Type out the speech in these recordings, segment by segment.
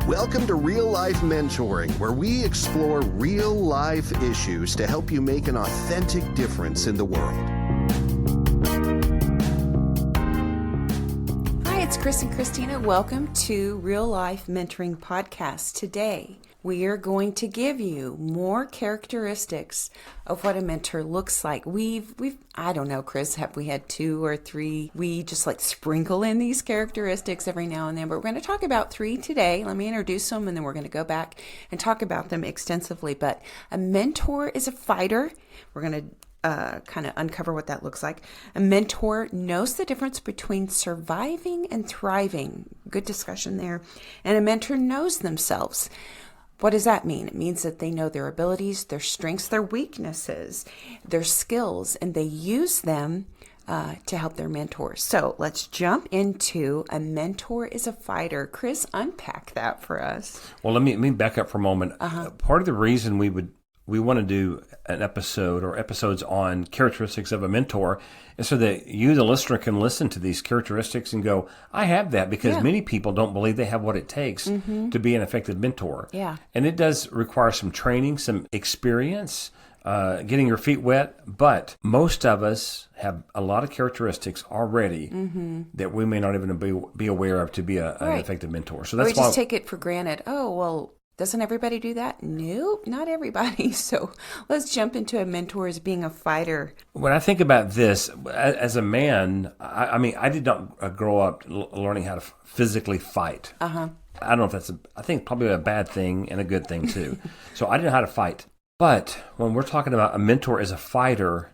Welcome to Real Life Mentoring, where we explore real life issues to help you make an authentic difference in the world. Hi, it's Chris and Christina. Welcome to Real Life Mentoring Podcast. Today, we are going to give you more characteristics of what a mentor looks like. I don't know, Chris, have we had 2 or 3? We just sprinkle in these characteristics every now and then, but we're going to talk about 3 today. Let me introduce them and then we're going to go back and talk about them extensively. But a mentor is a fighter. We're going to kind of uncover what that looks like. A mentor knows the difference between surviving and thriving. Good discussion there. And a mentor knows themselves. What does that mean? It means that they know their abilities, their strengths, their weaknesses, their skills, and they use them to help their mentors. So let's jump into a mentor is a fighter. Chris, unpack that for us. Well, let me back up for a moment. Part of the reason we want to do an episode or episodes on characteristics of a mentor is so that you, the listener, can listen to these characteristics and go, I have that, because many people don't believe they have what it takes to be an effective mentor. Yeah. And it does require some training, some experience, getting your feet wet, but most of us have a lot of characteristics already that we may not even be aware of to be an effective mentor. So that's why we just take it for granted. Oh, well, doesn't everybody do that? Nope, not everybody. So let's jump into a mentor as being a fighter. When I think about this, as a man, I did not grow up learning how to physically fight. I don't know if that's I think probably a bad thing and a good thing too. So I didn't know how to fight. But when we're talking about a mentor as a fighter,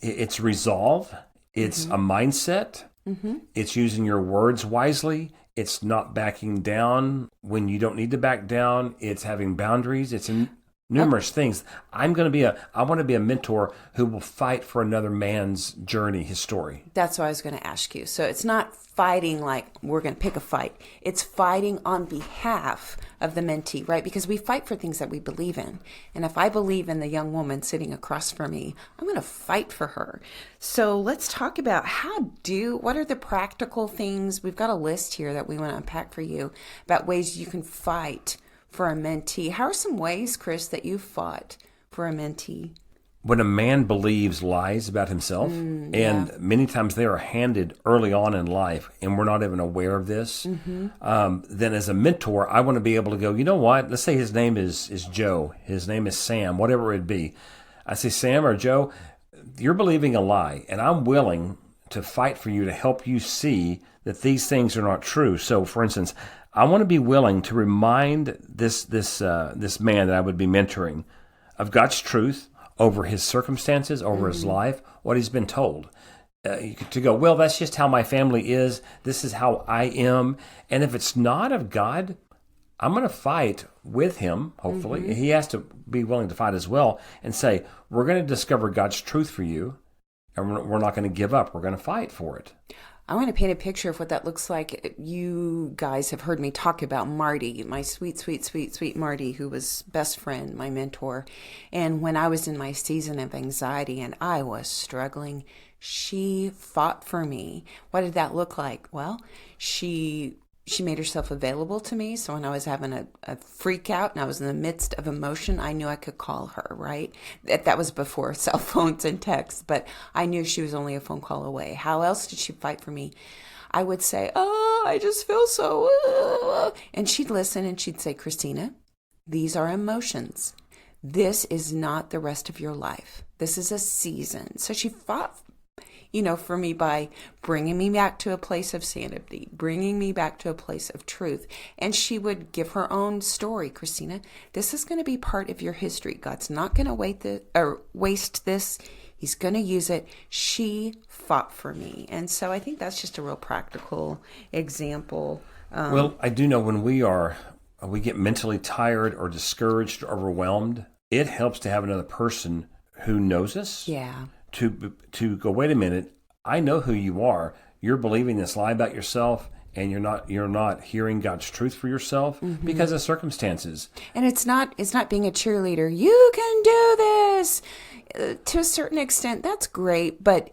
it's resolve, it's a mindset, it's using your words wisely. It's not backing down when you don't need to back down. It's having boundaries. It's numerous things. I want to be a mentor who will fight for another man's journey, his story. That's what I was going to ask you. So it's not fighting like we're going to pick a fight. It's fighting on behalf of the mentee, right? Because we fight for things that we believe in. And if I believe in the young woman sitting across from me, I'm going to fight for her. So let's talk about what are the practical things? We've got a list here that we want to unpack for you about ways you can fight for a mentee. How are some ways, Chris, that you fought for a mentee? When a man believes lies about himself, and many times they are handed early on in life, and we're not even aware of this, then as a mentor, I want to be able to go, you know what? Let's say his name is Joe. His name is Sam, whatever it be. I say, Sam or Joe, you're believing a lie, and I'm willing to fight for you to help you see that these things are not true. So, for instance, I want to be willing to remind this man that I would be mentoring of God's truth over his circumstances, over his life, what he's been told. To go, well, that's just how my family is. This is how I am. And if it's not of God, I'm going to fight with him, hopefully. He has to be willing to fight as well and say, we're going to discover God's truth for you, and we're not going to give up. We're going to fight for it. I want to paint a picture of what that looks like. You guys have heard me talk about Marty, my sweet, sweet, sweet, sweet Marty, who was best friend, my mentor. And when I was in my season of anxiety and I was struggling, she fought for me. What did that look like? Well, she made herself available to me. So when I was having a freak out and I was in the midst of emotion, I knew I could call her, right? That was before cell phones and texts, but I knew she was only a phone call away. How else did she fight for me? I would say, I just feel so, and she'd listen and she'd say, Christina, these are emotions. This is not the rest of your life. This is a season. So she fought for me by bringing me back to a place of sanity, bringing me back to a place of truth. And she would give her own story. Christina, this is going to be part of your history. God's not going to waste this. He's going to use it. She fought for me. And so I think that's just a real practical example. Well, I do know when we get mentally tired or discouraged or overwhelmed, it helps to have another person who knows us. Yeah. To go, wait a minute, I know who you are. You're believing this lie about yourself, and you're not hearing God's truth for yourself because of circumstances. And it's not being a cheerleader. You can do this. To a certain extent, that's great, but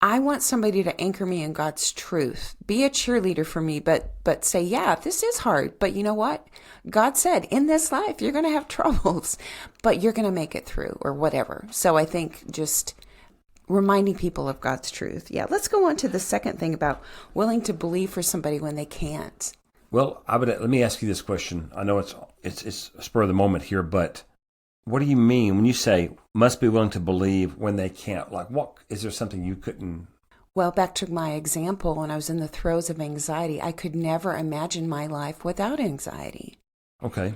I want somebody to anchor me in God's truth. Be a cheerleader for me, but say, yeah, this is hard. But you know what? God said, in this life, you're going to have troubles, but you're going to make it through or whatever. So I think just reminding people of God's truth. Yeah, let's go on to the second thing about willing to believe for somebody when they can't. Well, let me ask you this question. I know it's spur of the moment here, but what do you mean when you say must be willing to believe when they can't? Like, what is there something you couldn't? Well, back to my example, when I was in the throes of anxiety, I could never imagine my life without anxiety. Okay.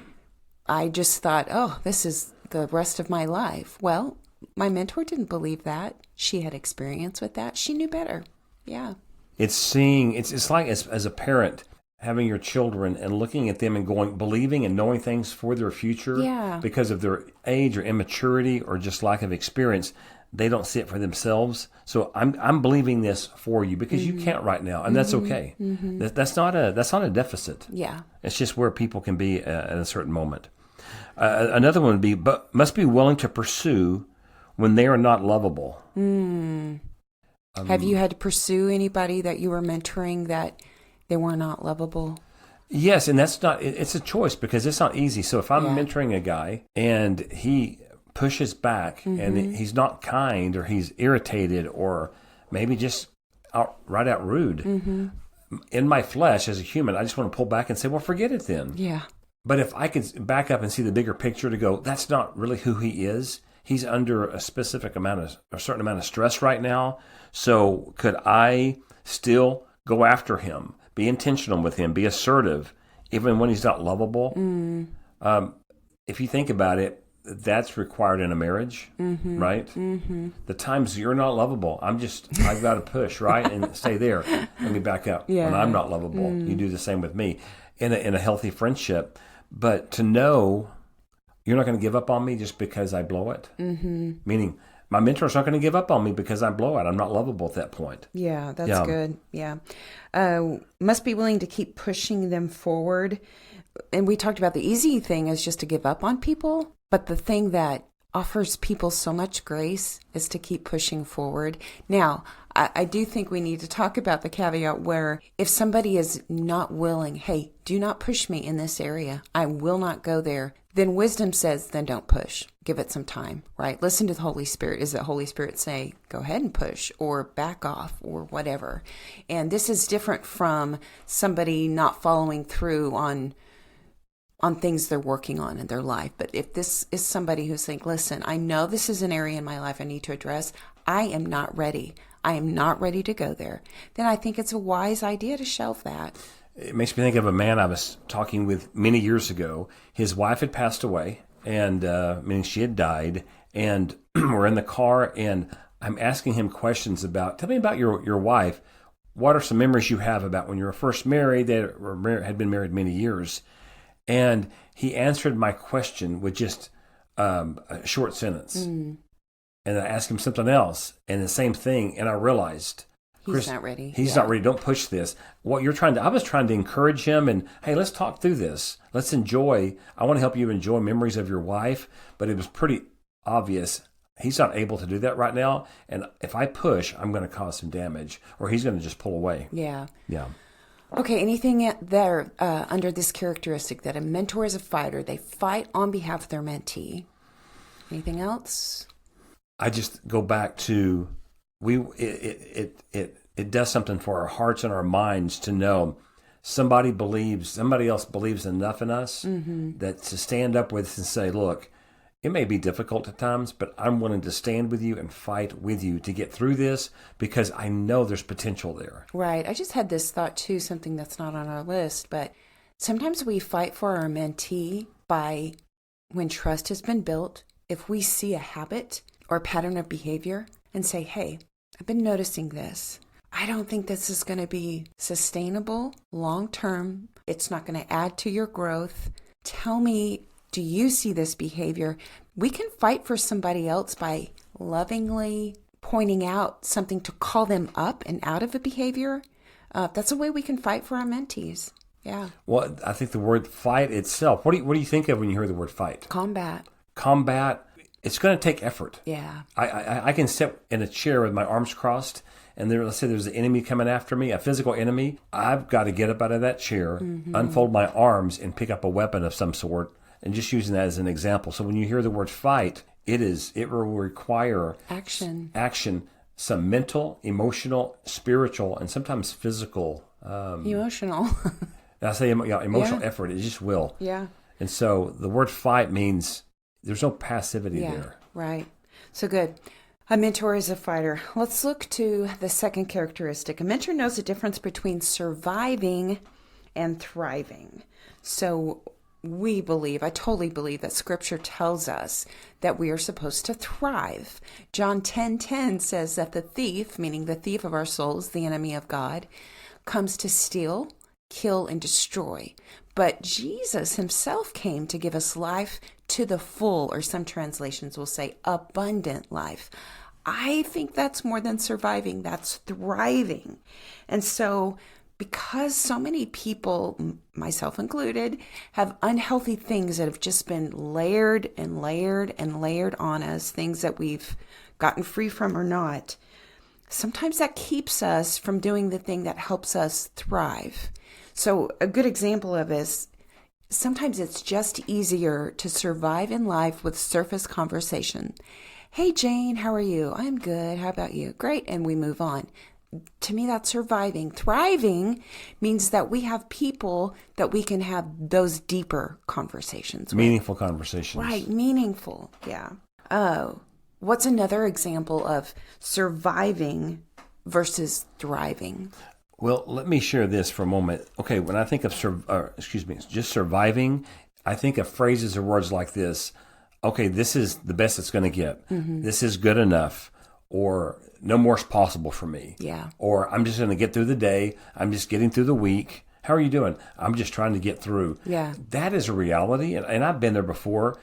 I just thought, oh, this is the rest of my life. Well, my mentor didn't believe that. She had experience with that. She knew better. Yeah. It's like as a parent, having your children and looking at them and believing and knowing things for their future because of their age or immaturity or just lack of experience, they don't see it for themselves. So I'm believing this for you because you can't right now, and that's okay. That's not a deficit. Yeah, it's just where people can be at a certain moment. Another one would be, but must be willing to pursue when they are not lovable. Have you had to pursue anybody that you were mentoring that they were not lovable? Yes, and it's a choice because it's not easy. So if I'm mentoring a guy and he pushes back and he's not kind or he's irritated or maybe just right out rude, in my flesh as a human, I just want to pull back and say, well, forget it then. Yeah. But if I could back up and see the bigger picture to go, that's not really who he is. He's under a certain amount of stress right now. So could I still go after him? Be intentional with him, be assertive, even when he's not lovable. If you think about it, that's required in a marriage, right? The times you're not lovable, I've got to push, right? And stay there. Let me back up. When I'm not lovable, you do the same with me in a healthy friendship. But to know you're not going to give up on me just because I blow it, meaning my mentor's not going to give up on me because I blow it. I'm not lovable at that point. Yeah, that's good. Yeah. Must be willing to keep pushing them forward. And we talked about the easy thing is just to give up on people. But the thing that offers people so much grace is to keep pushing forward. Now, I do think we need to talk about the caveat where if somebody is not willing, hey, do not push me in this area, I will not go there, then wisdom says, then don't push. Give it some time, right? Listen to the Holy Spirit. Is the Holy Spirit say, go ahead and push or back off or whatever? And this is different from somebody not following through on things they're working on in their life. But if this is somebody who's saying, listen, I know this is an area in my life I need to address. I am not ready. I am not ready to go there. Then I think it's a wise idea to shelve that. It makes me think of a man I was talking with many years ago. His wife had passed away, and meaning she had died, and we're in the car, and I'm asking him questions about, tell me about your wife. What are some memories you have about when you were first married? They had been married many years. And he answered my question with just a short sentence. And I asked him something else, and the same thing, and I realized he's not ready. He's not ready. Don't push this. What you're I was trying to encourage him, and hey, let's talk through this. Let's enjoy. I want to help you enjoy memories of your wife, but it was pretty obvious he's not able to do that right now. And if I push, I'm going to cause some damage, or he's going to just pull away. Yeah. Yeah. Okay, anything there under this characteristic that a mentor is a fighter, they fight on behalf of their mentee. Anything else? I just go back to it does something for our hearts and our minds to know somebody else believes enough in us that to stand up with us and say, look, it may be difficult at times, but I'm willing to stand with you and fight with you to get through this because I know there's potential there. Right. I just had this thought too, something that's not on our list, but sometimes we fight for our mentee by when trust has been built, if we see a habit or pattern of behavior and say, hey, I've been noticing this. I don't think this is going to be sustainable long term. It's not going to add to your growth. Tell me, do you see this behavior? We can fight for somebody else by lovingly pointing out something to call them up and out of a behavior. That's a way we can fight for our mentees. Yeah. Well, I think the word fight itself, what do you think of when you hear the word fight? Combat. It's going to take effort. Yeah. I can sit in a chair with my arms crossed and let's say there's an enemy coming after me, a physical enemy, I've got to get up out of that chair, unfold my arms, and pick up a weapon of some sort, and just using that as an example. So when you hear the word fight, it will require action, some mental, emotional, spiritual, and sometimes physical. Emotional. I say emotional effort. It just will. Yeah. And so the word fight means there's no passivity there. Right. So good. A mentor is a fighter. Let's look to the second characteristic. A mentor knows the difference between surviving and thriving. So I totally believe that Scripture tells us that we are supposed to thrive. John 10:10 says that the thief, meaning the thief of our souls, the enemy of God, comes to steal, kill, and destroy. But Jesus himself came to give us life to the full, or some translations will say abundant life. I think that's more than surviving, that's thriving. And so because so many people, myself included, have unhealthy things that have just been layered and layered and layered on us, things that we've gotten free from or not, sometimes that keeps us from doing the thing that helps us thrive. So a good example of this, sometimes it's just easier to survive in life with surface conversation. Hey, Jane, how are you? I'm good. How about you? Great. And we move on. To me, that's surviving. Thriving means that we have people that we can have those deeper conversations with. Meaningful conversations. Right, meaningful. Yeah. Oh, what's another example of surviving versus thriving? Well, let me share this for a moment. Okay, when I think of just surviving, I think of phrases or words like this. Okay, this is the best it's going to get. Mm-hmm. This is good enough. Or no more's possible for me. Yeah. Or I'm just going to get through the day. I'm just getting through the week. How are you doing? I'm just trying to get through. Yeah. That is a reality, and I've been there before.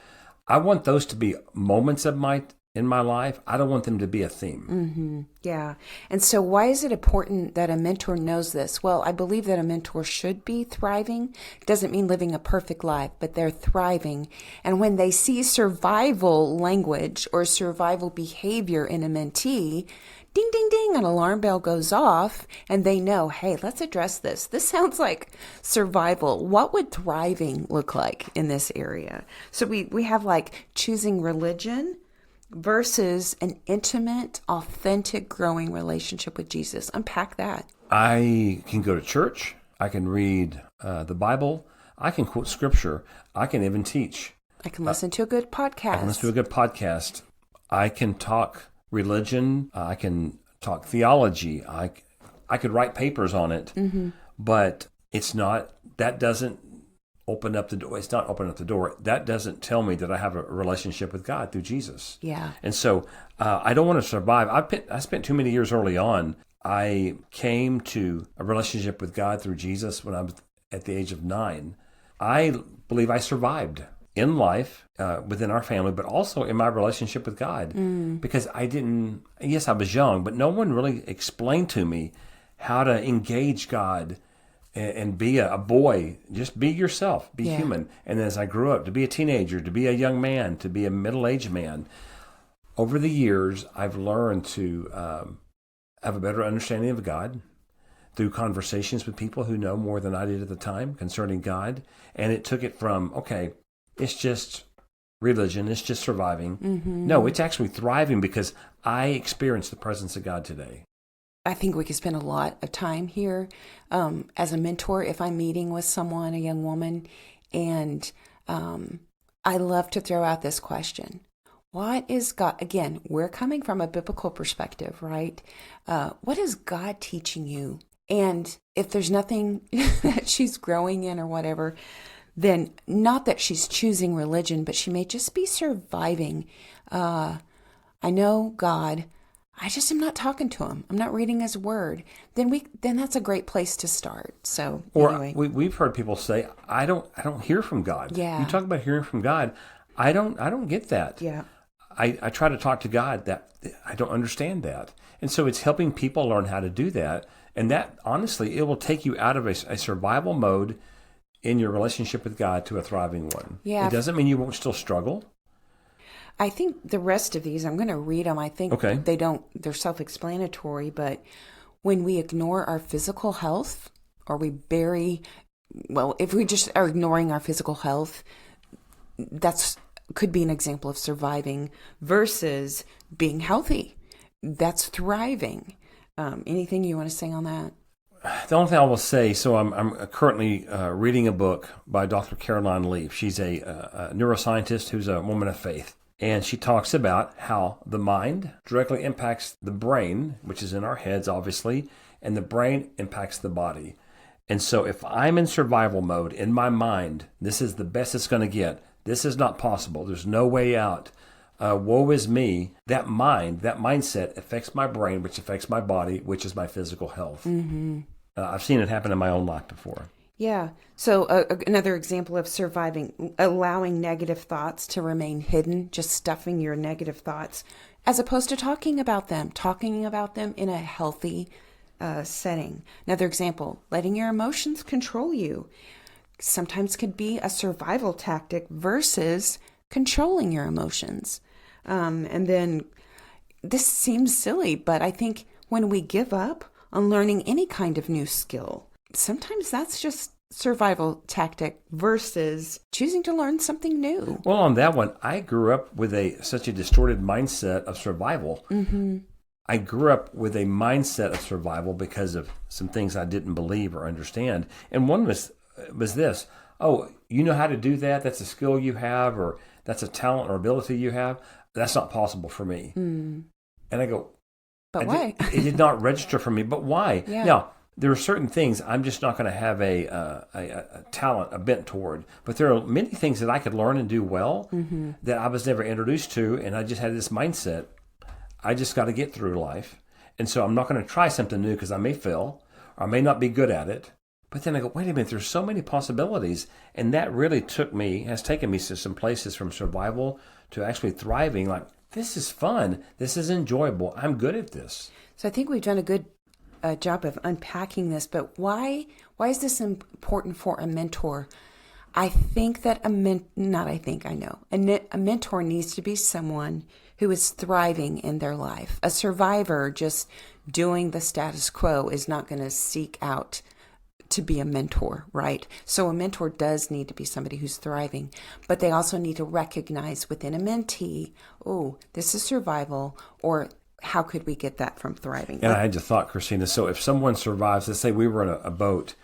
I want those to be moments in my life. I don't want them to be a theme. Mm-hmm. Yeah. And so why is it important that a mentor knows this? Well, I believe that a mentor should be thriving. Doesn't mean living a perfect life, but they're thriving. And when they see survival language or survival behavior in a mentee, ding, ding, ding, an alarm bell goes off and they know, hey, let's address this. This sounds like survival. What would thriving look like in this area? So we have like choosing religion versus an intimate, authentic, growing relationship with Jesus. Unpack that. I can go to church. I can read the Bible. I can quote Scripture. I can even teach. I can listen to a good podcast. I can listen to a good podcast. I can talk religion. I can talk theology. I could write papers on it. Mm-hmm. But that doesn't open up the door. It's not open up the door. That doesn't tell me that I have a relationship with God through Jesus. Yeah. And so I don't want to survive. I spent too many years early on. I came to a relationship with God through Jesus when I was at the age of 9. I believe I survived in life within our family, but also in my relationship with God. Because I was young, but no one really explained to me how to engage God and be a boy. Just be yourself, be human. And as I grew up, to be a teenager, to be a young man, to be a middle-aged man, over the years, I've learned to have a better understanding of God through conversations with people who know more than I did at the time concerning God. And it took it from, okay, it's just religion, it's just surviving. Mm-hmm. No, it's actually thriving because I experience the presence of God today. I think we could spend a lot of time here as a mentor if I'm meeting with someone, a young woman, and I love to throw out this question. What is God, again, we're coming from a biblical perspective, right? What is God teaching you? And if there's nothing that she's growing in or whatever, then not that she's choosing religion, but she may just be surviving. I know God, I just am not talking to him. I'm not reading his word. Then that's a great place to start. So anyway. We've heard people say, I don't hear from God. Yeah. You talk about hearing from God. I don't get that. Yeah. I try to talk to God, that I don't understand that. And so it's helping people learn how to do that. And that, honestly, it will take you out of a survival mode in your relationship with God to a thriving one. Yeah. It doesn't mean you won't still struggle. I think the rest of these, I'm going to read them. I think Okay. they're self-explanatory, but when we ignore our physical health, or if we just are ignoring our physical health, could be an example of surviving versus being healthy. That's thriving. Anything you want to say on that? The only thing I will say, so I'm currently reading a book by Dr. Caroline Leaf. She's a neuroscientist who's a woman of faith. And she talks about how the mind directly impacts the brain, which is in our heads, obviously, and the brain impacts the body. And so if I'm in survival mode in my mind, this is the best it's going to get. This is not possible. There's no way out. Woe is me. That mindset affects my brain, which affects my body, which is my physical health. Mm-hmm. I've seen it happen in my own life before. Yeah. So another example of surviving, allowing negative thoughts to remain hidden, just stuffing your negative thoughts, as opposed to talking about them in a healthy setting. Another example, letting your emotions control you. Sometimes could be a survival tactic versus controlling your emotions. And then this seems silly, but I think when we give up on learning any kind of new skill, sometimes that's just survival tactic versus choosing to learn something new. Well, on that one, I grew up with such a distorted mindset of survival. Mm-hmm. I grew up with a mindset of survival because of some things I didn't believe or understand. And one was this: oh, you know how to do that? That's a skill you have, or that's a talent or ability you have. That's not possible for me. Mm. And I go, but why? It did not register for me. But why? Yeah. Now, there are certain things I'm just not going to have a talent, a bent toward. But there are many things that I could learn and do well mm-hmm. that I was never introduced to, and I just had this mindset. I just got to get through life. And so I'm not going to try something new because I may fail or I may not be good at it. But then I go, wait a minute, there's so many possibilities. And that really has taken me to some places from survival to actually thriving. Like, this is fun. This is enjoyable. I'm good at this. So I think we've done a good job of unpacking this, but why is this important for a mentor? I think that a mentor needs to be someone who is thriving in their life. A survivor just doing the status quo is not going to seek out to be a mentor, right? So a mentor does need to be somebody who's thriving, but they also need to recognize within a mentee, oh, this is survival, or how could we get that from thriving? And I had a thought, Christina. So if someone survives, let's say we were in a boat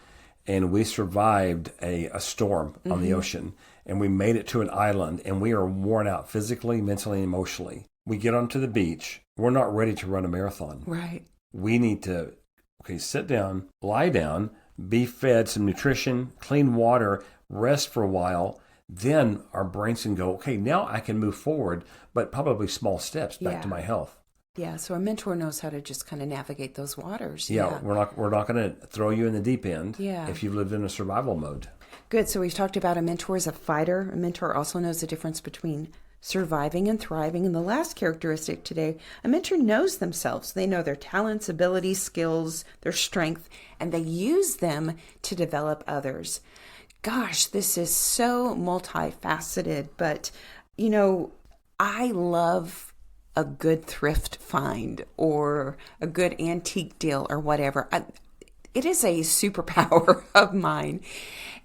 and we survived a storm on the ocean, and we made it to an island, and we are worn out physically, mentally, and emotionally. We get onto the beach. We're not ready to run a marathon. Right. We need to, sit down, lie down, be fed some nutrition, clean water, rest for a while. Then our brains can go, okay, now I can move forward, but probably small steps back to my health. Yeah, so a mentor knows how to just kind of navigate those waters. Yeah. We're not going to throw you in the deep end if you've lived in a survival mode. Good. So we've talked about a mentor as a fighter. A mentor also knows the difference between surviving and thriving. And the last characteristic today, a mentor knows themselves. They know their talents, abilities, skills, their strength, and they use them to develop others. Gosh, this is so multifaceted, but, I love a good thrift find or a good antique deal or whatever. It is a superpower of mine.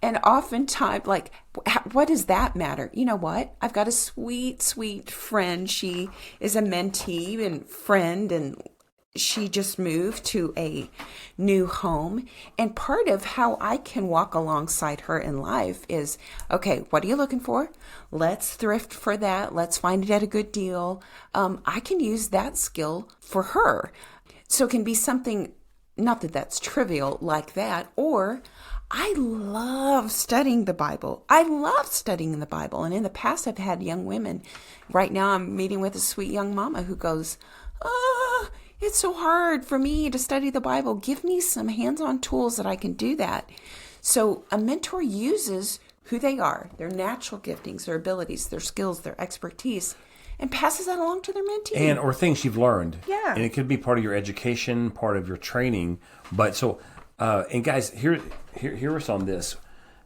And oftentimes, what does that matter? You know what? I've got a sweet, sweet friend. She is a mentee and friend, and she just moved to a new home. And part of how I can walk alongside her in life is, okay, what are you looking for? Let's thrift for that. Let's find it at a good deal. I can use that skill for her. So it can be something, not that that's trivial like that, or I love studying the Bible. And in the past, I've had young women. Right now, I'm meeting with a sweet young mama who goes, it's so hard for me to study the Bible. Give me some hands-on tools that I can do that. So a mentor uses who they are, their natural giftings, their abilities, their skills, their expertise, and passes that along to their mentee. Or things you've learned. Yeah. And it could be part of your education, part of your training. But so, and guys, hear us on this.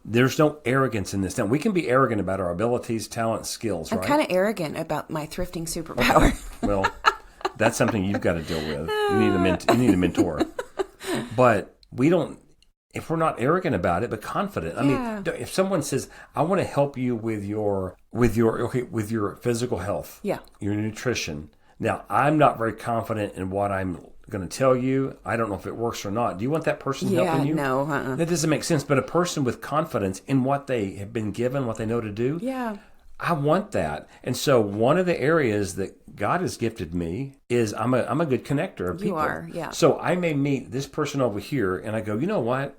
There's no arrogance in this. Now, we can be arrogant about our abilities, talents, skills, I'm right? kind of arrogant about my thrifting superpower. Well, that's something you've got to deal with. You need a mentor. But we don't, if we're not arrogant about it, but confident. I mean, if someone says, I want to help you with your physical health, your nutrition. Now, I'm not very confident in what I'm going to tell you. I don't know if it works or not. Do you want that person helping you? No. That doesn't make sense. But a person with confidence in what they have been given, what they know to do, I want that. And so one of the areas that God has gifted me is I'm a good connector of people. You are, yeah. So I may meet this person over here, and I go, you know what?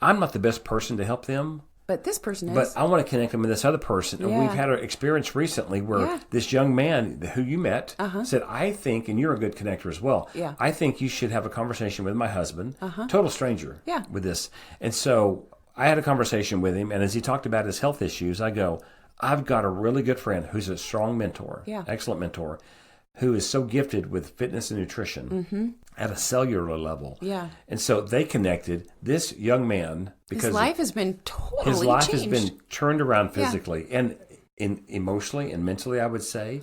I'm not the best person to help them. But this person is. But I want to connect them with this other person. And we've had an experience recently where this young man who you met said, I think, and you're a good connector as well, I think you should have a conversation with my husband, total stranger, with this. And so I had a conversation with him, and as he talked about his health issues, I go, I've got a really good friend who's a strong mentor, excellent mentor, who is so gifted with fitness and nutrition at a cellular level. Yeah. And so they connected. This young man, because his life has been totally his life changed. has been turned around physically and emotionally and mentally, I would say,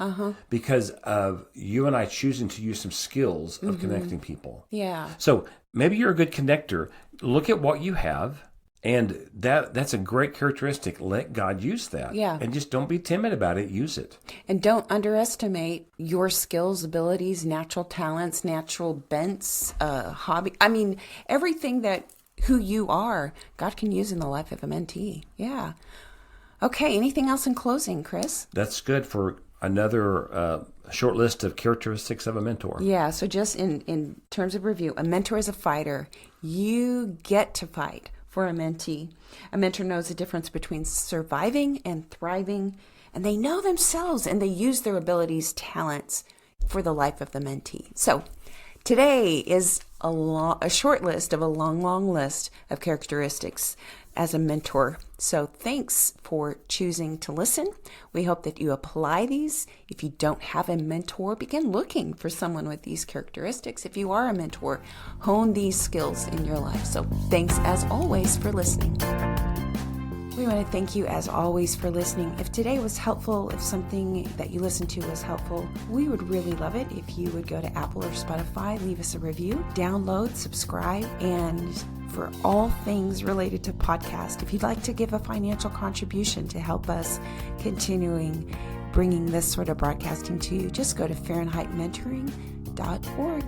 because of you and I choosing to use some skills of connecting people. Yeah. So maybe you're a good connector. Look at what you have. And that's a great characteristic. Let God use that. Yeah. And just don't be timid about it. Use it. And don't underestimate your skills, abilities, natural talents, natural bents, hobby. I mean, everything who you are, God can use in the life of a mentee. Yeah. Okay. Anything else in closing, Chris? That's good for another short list of characteristics of a mentor. Yeah. So just in terms of review, a mentor is a fighter. You get to fight for a mentee. A mentor knows the difference between surviving and thriving, and they know themselves and they use their abilities, talents for the life of the mentee. So today is a short list of a long list of characteristics as a mentor. So thanks for choosing to listen. We hope that you apply these. If you don't have a mentor, begin looking for someone with these characteristics. If you are a mentor, hone these skills in your life. So thanks as always for listening. We want to thank you as always for listening. If today was helpful, if something that you listened to was helpful, we would really love it if you would go to Apple or Spotify, leave us a review, download, subscribe, and for all things related to podcast, if you'd like to give a financial contribution to help us continuing bringing this sort of broadcasting to you, just go to FahrenheitMentoring.org.